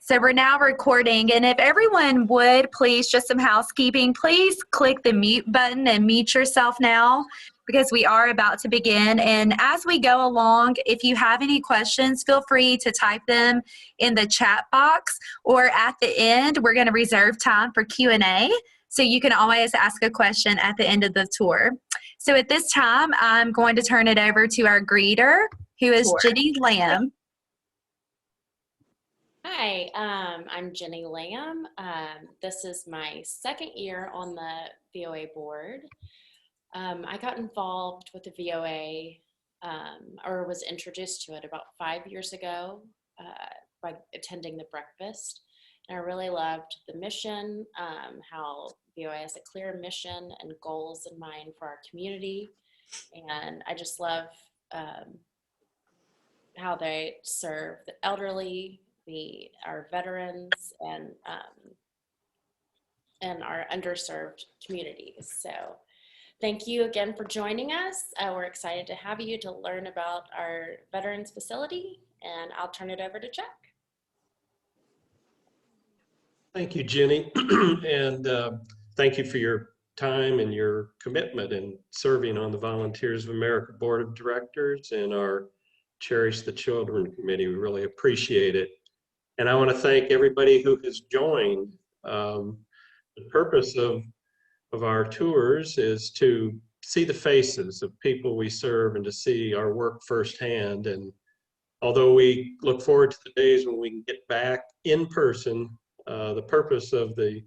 So we're now recording, and if everyone would please, just some housekeeping, please click the mute button and mute yourself now because we are about to begin. And as we go along, if you have any questions, feel free to type them in the chat box, or at the end, we're going to reserve time for Q&A. So you can always ask a question at the end of the tour. So at this time, I'm going to turn it over to our greeter, who is Jenny Lamb. Hi, I'm Jenny Lamb. This is my second year on the VOA board. I got involved with the VOA, or was introduced to it about 5 years ago by attending the breakfast. And I really loved the mission, how VOA has a clear mission and goals in mind for our community. And I just love how they serve the elderly, our veterans, and our underserved communities. So thank you again for joining us. We're excited to have you to learn about our veterans facility, and I'll turn it over to Chuck. Thank you, Jenny, and thank you for your time and your commitment in serving on the Volunteers of America Board of Directors and our Cherish the Children Committee. We really appreciate it. And I want to thank everybody who has joined. The purpose of our tours is to see the faces of people we serve and to see our work firsthand. And although we look forward to the days when we can get back in person, the purpose of the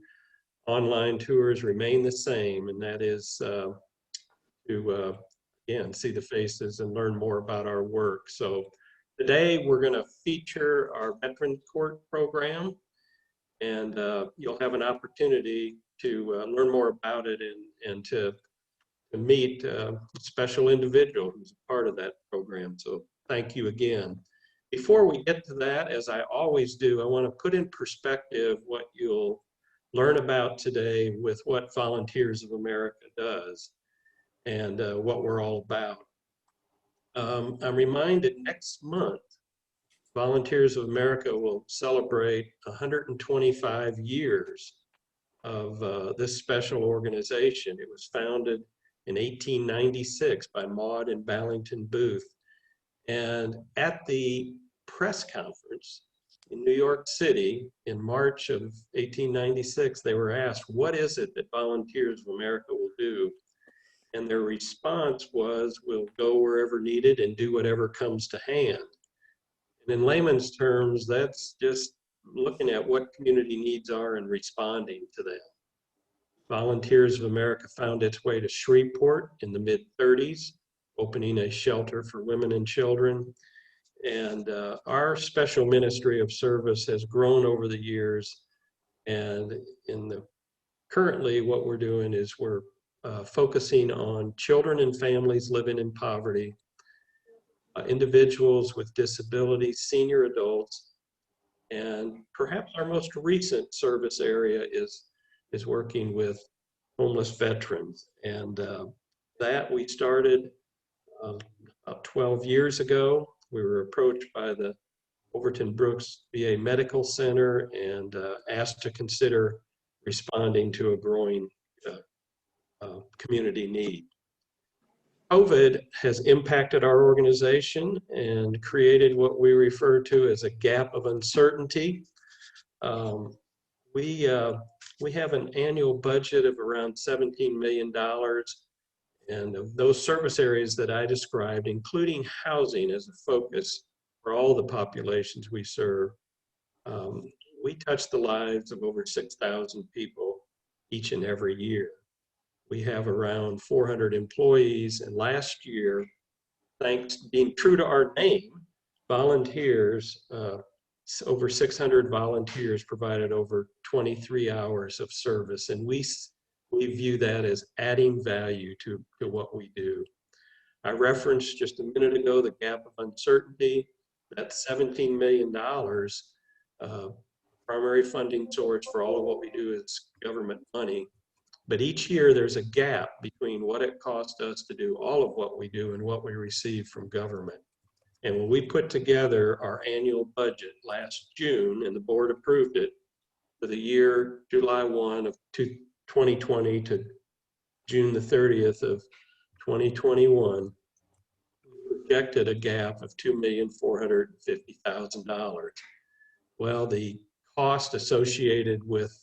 online tours remain the same, and that is to, again, see the faces and learn more about our work. So today, we're going to feature our Veteran Court program, and you'll have an opportunity to learn more about it and to meet a special individual who's a part of that program. So thank you again. Before we get to that, as I always do, I want to put in perspective what you'll learn about today with what Volunteers of America does and what we're all about. I'm reminded next month, Volunteers of America will celebrate 125 years of this special organization. It was founded in 1896 by Maud and Ballington Booth. And at the press conference in New York City in March of 1896, they were asked, what is it that Volunteers of America will do? And their response was, we'll go wherever needed and do whatever comes to hand. And in layman's terms, that's just looking at what community needs are and responding to them. Volunteers of America found its way to Shreveport in the mid-30s, opening a shelter for women and children. And our special ministry of service has grown over the years. And currently what we're doing is we're focusing on children and families living in poverty, individuals with disabilities, senior adults, and perhaps our most recent service area is working with homeless veterans. And that we started about 12 years ago. We were approached by the Overton Brooks VA Medical Center and asked to consider responding to a growing community need. COVID has impacted our organization and created what we refer to as a gap of uncertainty. We have an annual budget of around $17 million, and of those service areas that I described, including housing as a focus for all the populations we serve, we touch the lives of over 6,000 people each and every year. We have around 400 employees, and last year, thanks being true to our name, volunteers, over 600 volunteers provided over 23 hours of service, and we view that as adding value to what we do. I referenced just a minute ago the gap of uncertainty. That $17 million primary funding source for all of what we do is government money. But each year there's a gap between what it costs us to do all of what we do and what we receive from government. And when we put together our annual budget last June, and the board approved it for the year July 1 of 2020 to June the 30th of 2021, we projected a gap of $2,450,000. Well, the cost associated with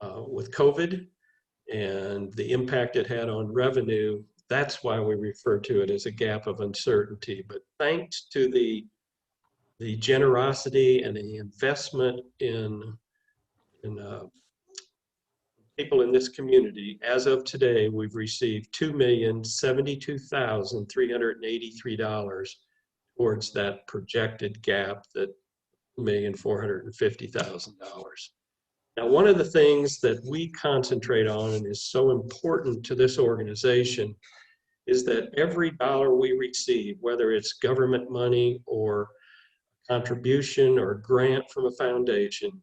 COVID and the impact it had on revenue, that's why we refer to it as a gap of uncertainty. But thanks to the generosity and the investment in people in this community, as of today, we've received $2,072,383 towards that projected gap, that $2,450,000. Now, one of the things that we concentrate on and is so important to this organization is that every dollar we receive, whether it's government money or contribution or grant from a foundation,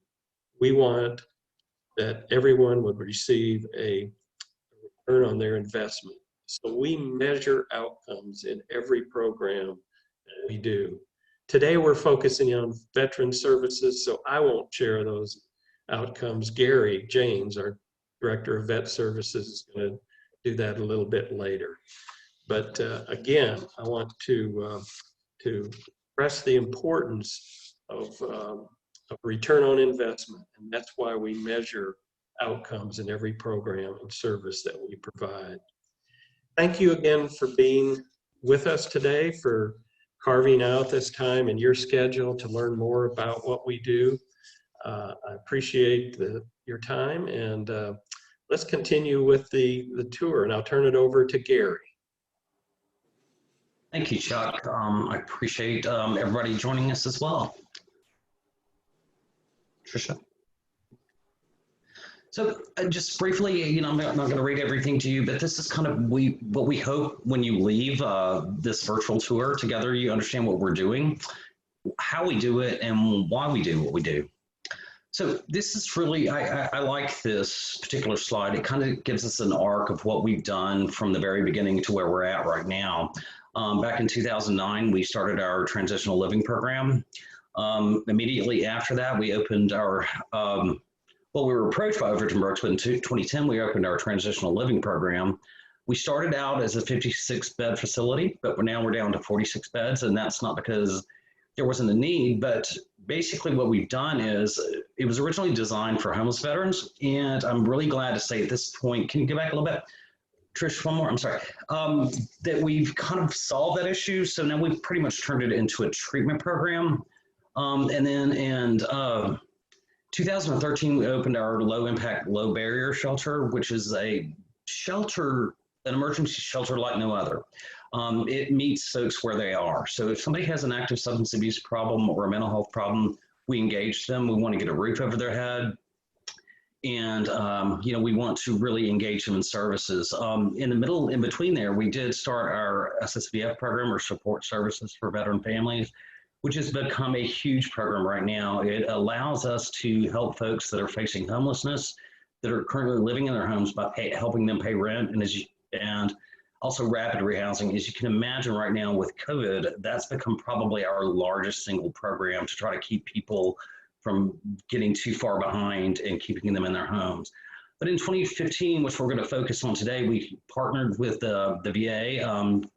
we want that everyone would receive a return on their investment. So we measure outcomes in every program that we do. Today we're focusing on veteran services, so I won't share those outcomes. Gary James, our Director of Vet Services, is going to do that a little bit later. But again, I want to stress the importance of return on investment, and that's why we measure outcomes in every program and service that we provide. Thank you again for being with us today, for carving out this time in your schedule to learn more about what we do. I appreciate your time, and let's continue with the tour, and I'll turn it over to Gary. Thank you, Chuck. I appreciate everybody joining us as well. Tricia. So just briefly, I'm not going to read everything to you, but this is kind of what we hope when you leave this virtual tour together, you understand what we're doing, how we do it, and why we do what we do. So this is really, I like this particular slide. It kind of gives us an arc of what we've done from the very beginning to where we're at right now. Back in 2009, we started our transitional living program. Immediately after that, we opened our, we were approached by Overton Brooks, but in 2010, we opened our transitional living program. We started out as a 56-bed facility, but now we're down to 46 beds, and that's not because there wasn't a need, but basically what we've done is, it was originally designed for homeless veterans, and I'm really glad to say at this point, can you go back a little bit? Trish, one more, I'm sorry, that we've kind of solved that issue, so now we've pretty much turned it into a treatment program. And then in 2013, we opened our low impact, low barrier shelter, which is a shelter, an emergency shelter like no other. It meets folks where they are. So if somebody has an active substance abuse problem or a mental health problem, we engage them. We want to get a roof over their head. And, we want to really engage them in services. In between there, we did start our SSVF program, or support services for veteran families, which has become a huge program right now. It allows us to help folks that are facing homelessness, that are currently living in their homes, by helping them pay rent, and also rapid rehousing. As you can imagine right now with COVID, that's become probably our largest single program to try to keep people from getting too far behind and keeping them in their homes. But in 2015, which we're going to focus on today, we partnered with the VA,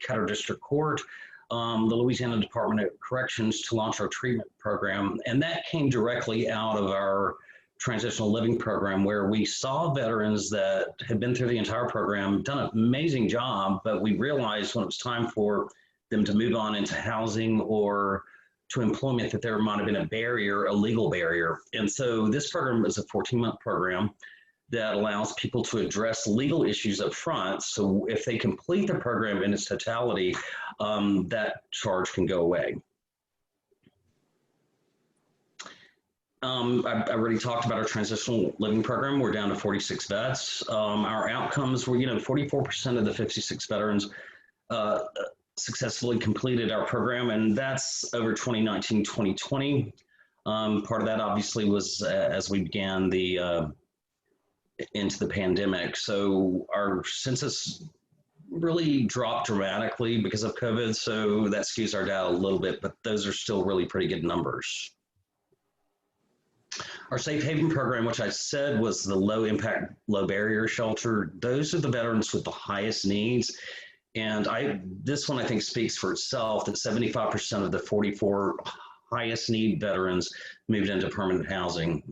Catter District Court, the Louisiana Department of Corrections to launch our treatment program. And that came directly out of our transitional living program, where we saw veterans that had been through the entire program, done an amazing job, but we realized when it was time for them to move on into housing or to employment that there might have been a barrier, a legal barrier. And so this program is a 14-month program that allows people to address legal issues up front. So if they complete the program in its totality, that charge can go away. I already talked about our transitional living program. We're down to 46 vets. Our outcomes were, 44% of the 56 veterans successfully completed our program, and that's over 2019, 2020. Part of that obviously was as we began into the pandemic. So our census really dropped dramatically because of COVID, so that skews our data a little bit, but those are still really pretty good numbers. Our Safe Haven program, which I said was the low impact, low barrier shelter, those are the veterans with the highest needs. And this one I think speaks for itself, that 75% of the 44 highest need veterans moved into permanent housing.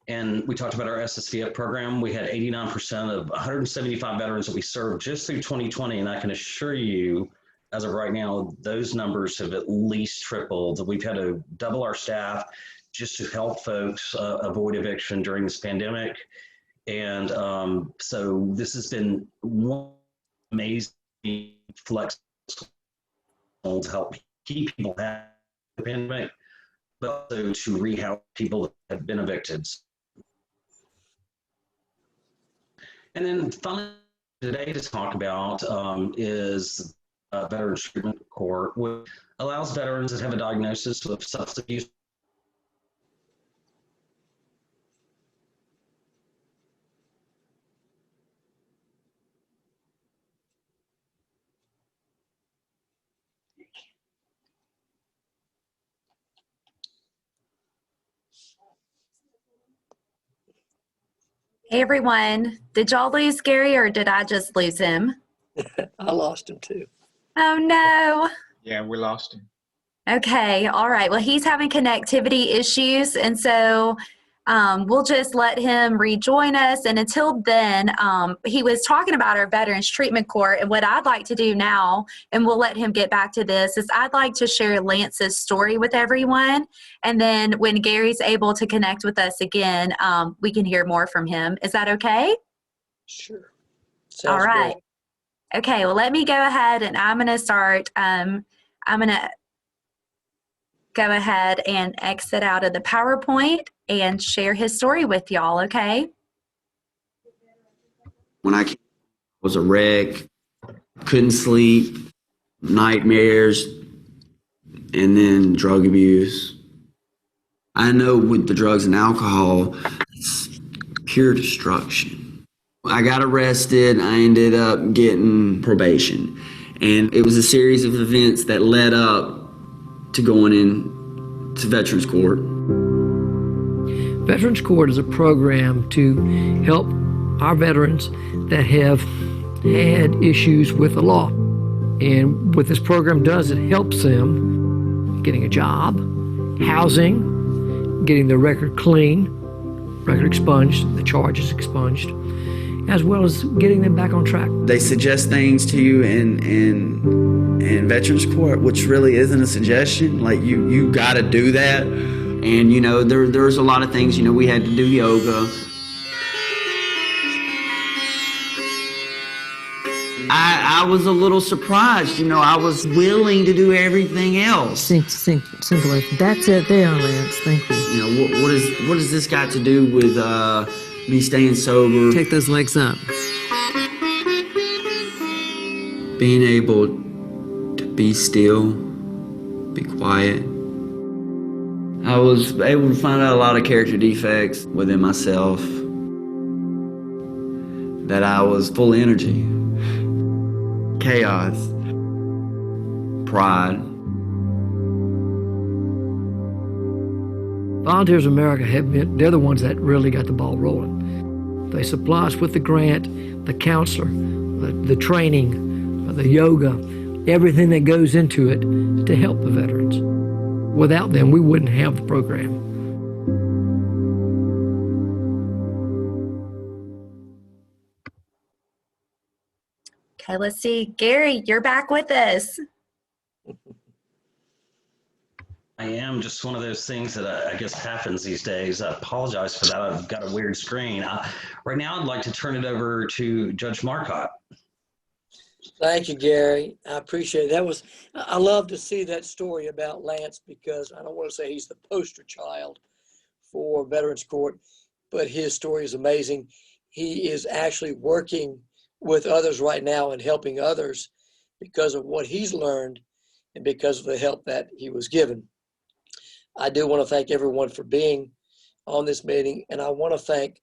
And we talked about our SSVF program. We had 89% of 175 veterans that we served just through 2020. And I can assure you, as of right now, those numbers have at least tripled. We've had to double our staff just to help folks avoid eviction during this pandemic. And so this has been one amazing flex to help keep people happy in the pandemic, but also to rehab people that have been evicted. And then finally today to talk about is Veterans Treatment Court, which allows veterans that have a diagnosis of substance abuse. Hey everyone, did y'all lose Gary or did I just lose him? I lost him too. Oh no. Yeah, we lost him. Okay, all right. Well, he's having connectivity issues, and so we'll just let him rejoin us. And until then, he was talking about our Veterans Treatment Court, and what I'd like to do now, and we'll let him get back to this, is I'd like to share Lance's story with everyone, and then when Gary's able to connect with us again, we can hear more from him. Is that okay? Sure. All Sounds right. great. Okay, well, let me go ahead and I'm going to start. I'm going to go ahead and exit out of the PowerPoint and share his story with y'all, okay? When I was a wreck, couldn't sleep, nightmares, and then drug abuse. I know with the drugs and alcohol, it's pure destruction. I got arrested. I ended up getting probation. And it was a series of events that led up to going in to Veterans Court. Veterans Court is a program to help our veterans that have had issues with the law. And what this program does, it helps them getting a job, housing, getting their record clean, record expunged, the charges expunged, as well as getting them back on track. They suggest things to you in Veterans Court, which really isn't a suggestion. Like you got to do that. And you know, there's a lot of things. You know, we had to do yoga. I was a little surprised. You know, I was willing to do everything else. Simply, that's it there, Lance. Thank you. You know, what does this got to do with me staying sober? Take those legs up. Being able to be still, be quiet. I was able to find out a lot of character defects within myself. That I was full of energy, chaos, pride. Volunteers of America they're the ones that really got the ball rolling. They supply us with the grant, the counselor, the training, the yoga, everything that goes into it to help the veterans. Without them, we wouldn't have the program. Okay, let's see. Gary, you're back with us. I am just one of those things that I guess happens these days. I apologize for that. I've got a weird screen. Right now, I'd like to turn it over to Judge Marcotte. Thank you, Gary. I appreciate it. I love to see that story about Lance, because I don't want to say he's the poster child for Veterans Court, but his story is amazing. He is actually working with others right now and helping others because of what he's learned and because of the help that he was given. I do want to thank everyone for being on this meeting, and I want to thank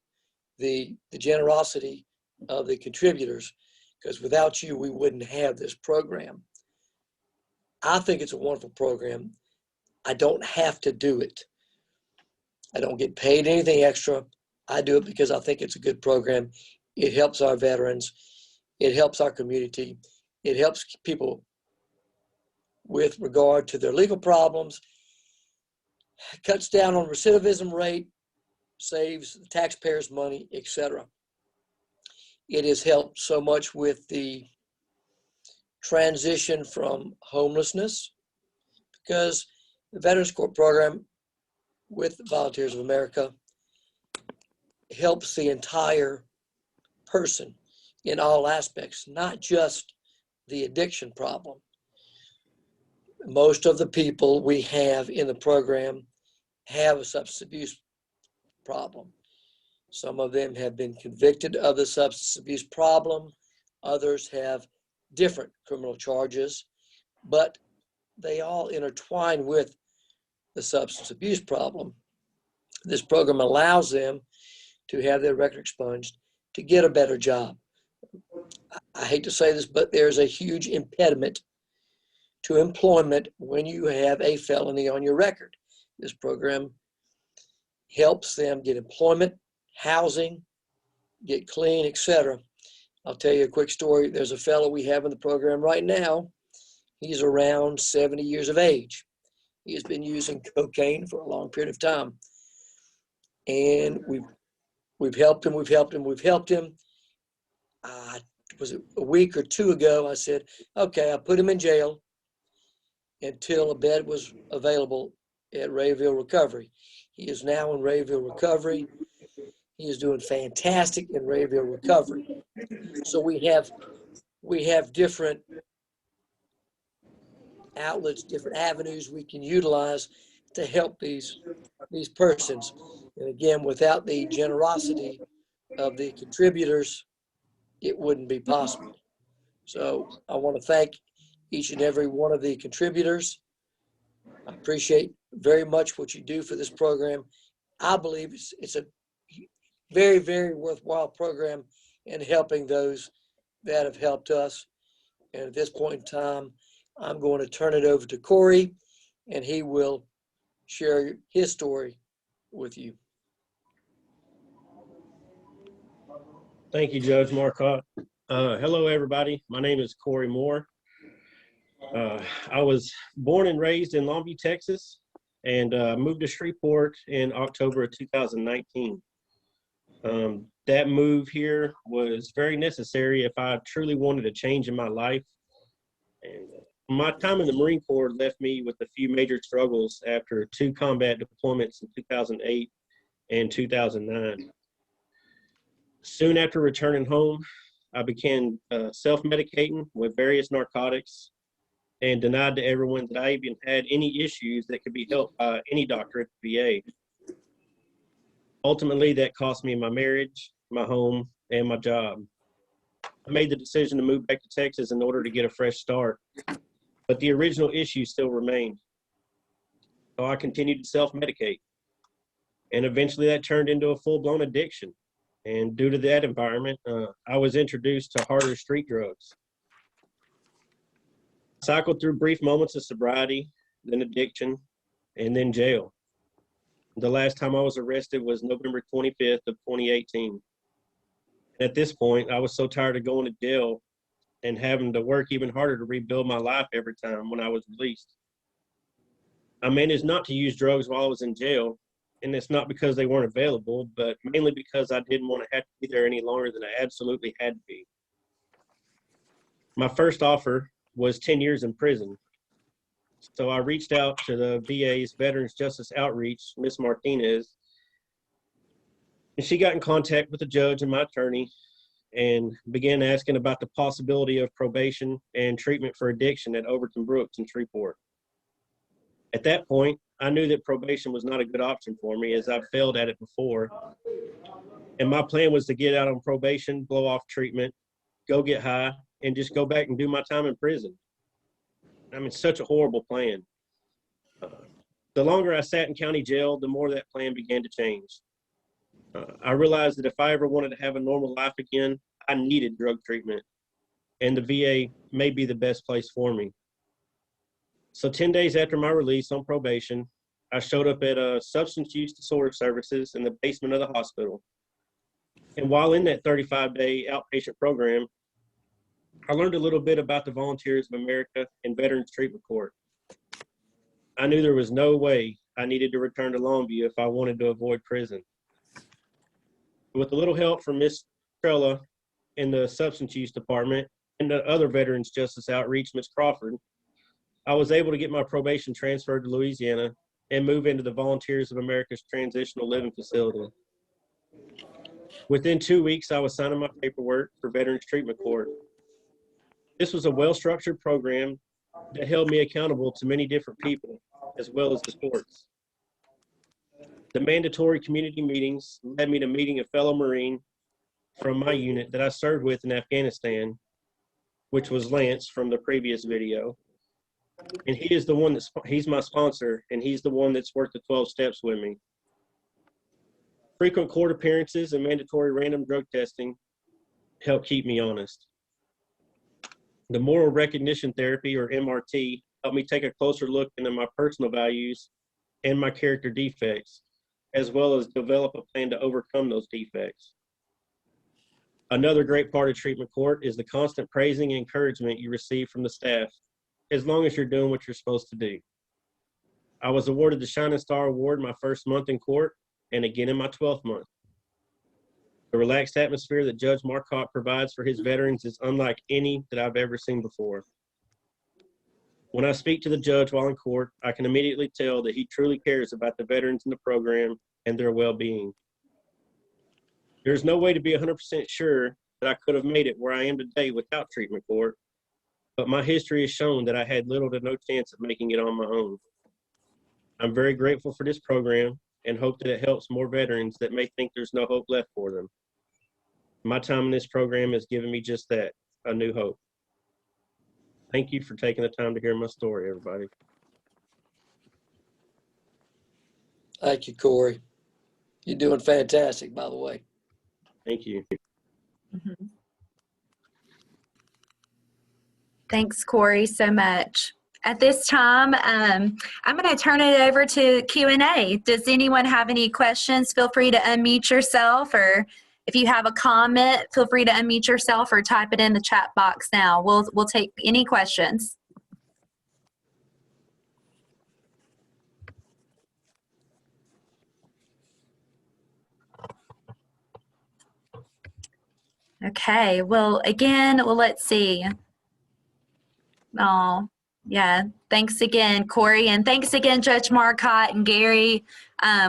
the generosity of the contributors, because without you, we wouldn't have this program. I think it's a wonderful program. I don't have to do it. I don't get paid anything extra. I do it because I think it's a good program. It helps our veterans. It helps our community. It helps people with regard to their legal problems, cuts down on recidivism rate, saves the taxpayers money, etc. It has helped so much with the transition from homelessness, because the Veterans Court program with Volunteers of America helps the entire person in all aspects, not just the addiction problem. Most of the people we have in the program have a substance abuse problem. Some of them have been convicted of the substance abuse problem. Others have different criminal charges, but they all intertwine with the substance abuse problem. This program allows them to have their record expunged to get a better job. I hate to say this, but there's a huge impediment to employment when you have a felony on your record. This program helps them get employment, housing, get clean, etc. I'll tell you a quick story. There's a fellow we have in the program right now. He's around 70 years of age. He has been using cocaine for a long period of time. And we've helped him. Was it a week or two ago? I said, okay, I put him in jail until a bed was available at Rayville Recovery. He is now in Rayville Recovery. He is doing fantastic in Rayville Recovery. So we have different outlets, different avenues we can utilize to help these persons. And again, without the generosity of the contributors, it wouldn't be possible. So I want to thank each and every one of the contributors. I appreciate very much what you do for this program. I believe it's a very, very worthwhile program in helping those that have helped us. And at this point in time, I'm going to turn it over to Corey, and he will share his story with you. Thank you, Judge Marcotte. Hello, everybody. My name is Corey Moore. I was born and raised in Longview, Texas, and moved to Shreveport in October of 2019. That move here was very necessary if I truly wanted a change in my life. And my time in the Marine Corps left me with a few major struggles after 2 combat deployments in 2008 and 2009. Soon after returning home, I began self-medicating with various narcotics and denied to everyone that I even had any issues that could be helped by any doctor at the VA. Ultimately, that cost me my marriage, my home, and my job. I made the decision to move back to Texas in order to get a fresh start, but the original issues still remained. So I continued to self-medicate, and eventually that turned into a full-blown addiction. And due to that environment, I was introduced to harder street drugs. I cycled through brief moments of sobriety, then addiction, and then jail. The last time I was arrested was November 25th of 2018. At this point, I was so tired of going to jail and having to work even harder to rebuild my life every time when I was released. I managed not to use drugs while I was in jail, and it's not because they weren't available, but mainly because I didn't want to have to be there any longer than I absolutely had to be. My first offer was 10 years in prison. So I reached out to the VA's Veterans Justice Outreach, Ms. Martinez, and she got in contact with the judge and my attorney and began asking about the possibility of probation and treatment for addiction at Overton Brooks in Shreveport. At that point, I knew that probation was not a good option for me as I've failed at it before. And my plan was to get out on probation, blow off treatment, go get high, and just go back and do my time in prison. I mean, such a horrible plan. The longer I sat in county jail, the more that plan began to change. I realized that if I ever wanted to have a normal life again, I needed drug treatment, and the VA may be the best place for me. So 10 days after my release on probation, I showed up at a substance use disorder services in the basement of the hospital. And while in that 35-day outpatient program, I learned a little bit about the Volunteers of America and Veterans Treatment Court. I knew there was no way I needed to return to Longview if I wanted to avoid prison. With a little help from Miss Trella in the substance use department and the other Veterans Justice Outreach, Miss Crawford, I was able to get my probation transferred to Louisiana and move into the Volunteers of America's Transitional Living Facility. Within 2 weeks, I was signing my paperwork for Veterans Treatment Court. This was a well-structured program that held me accountable to many different people, as well as the courts. The mandatory community meetings led me to meeting a fellow Marine from my unit that I served with in Afghanistan, which was Lance from the previous video. And he is the one he's my sponsor, and he's the one that's worked the 12 steps with me. Frequent court appearances and mandatory random drug testing help keep me honest. The moral recognition therapy, or MRT, helped me take a closer look into my personal values and my character defects, as well as develop a plan to overcome those defects. Another great part of treatment court is the constant praising and encouragement you receive from the staff, as long as you're doing what you're supposed to do. I was awarded the Shining Star Award my first month in court, and again in my 12th month. The relaxed atmosphere that Judge Marcotte provides for his veterans is unlike any that I've ever seen before. When I speak to the judge while in court, I can immediately tell that he truly cares about the veterans in the program and their well-being. There's no way to be 100% sure that I could have made it where I am today without treatment court, but my history has shown that I had little to no chance of making it on my own. I'm very grateful for this program and hope that it helps more veterans that may think there's no hope left for them. My time in this program has given me just that, a new hope. Thank you for taking the time to hear my story, everybody. Thank you, Corey. You're doing fantastic, by the way. Thank you. Mm-hmm. Thanks, Corey, so much. At this time, I'm going to turn it over to Q&A. Does anyone have any questions? Feel free to unmute yourself, or if you have a comment, feel free to unmute yourself or type it in the chat box now. We'll take any questions. Okay, well, again, let's see. Oh, yeah. Thanks again, Corey. And thanks again, Judge Marcotte and Gary.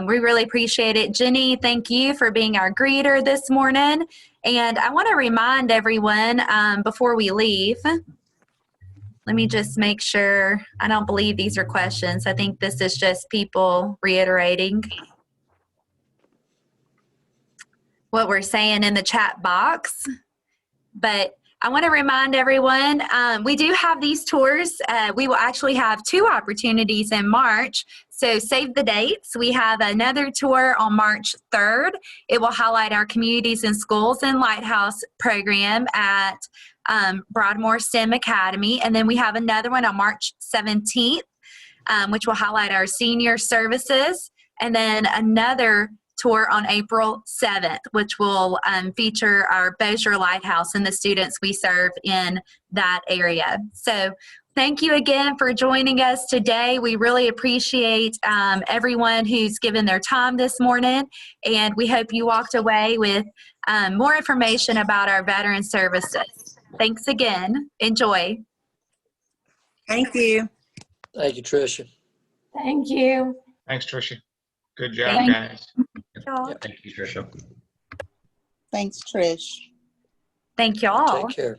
We really appreciate it. Jenny, thank you for being our greeter this morning. And I want to remind everyone before we leave, let me just make sure. I don't believe these are questions. I think this is just people reiterating what we're saying in the chat box. But I want to remind everyone, we do have these tours. We will actually have 2 opportunities in March, so save the dates. We have another tour on March 3rd. It will highlight our Communities and Schools and Lighthouse program at Broadmoor STEM Academy. And then we have another one on March 17th, which will highlight our senior services. And then another tour on April 7th, which will feature our Bossier Lighthouse and the students we serve in that area. So thank you again for joining us today. We really appreciate everyone who's given their time this morning, and we hope you walked away with more information about our veteran services. Thanks again. Enjoy. Thank you. Thank you, Tricia. Thank you. Thanks, Tricia. Good job, guys. Thank you, Tricia. Thanks, Trish. Thank y'all. Take care.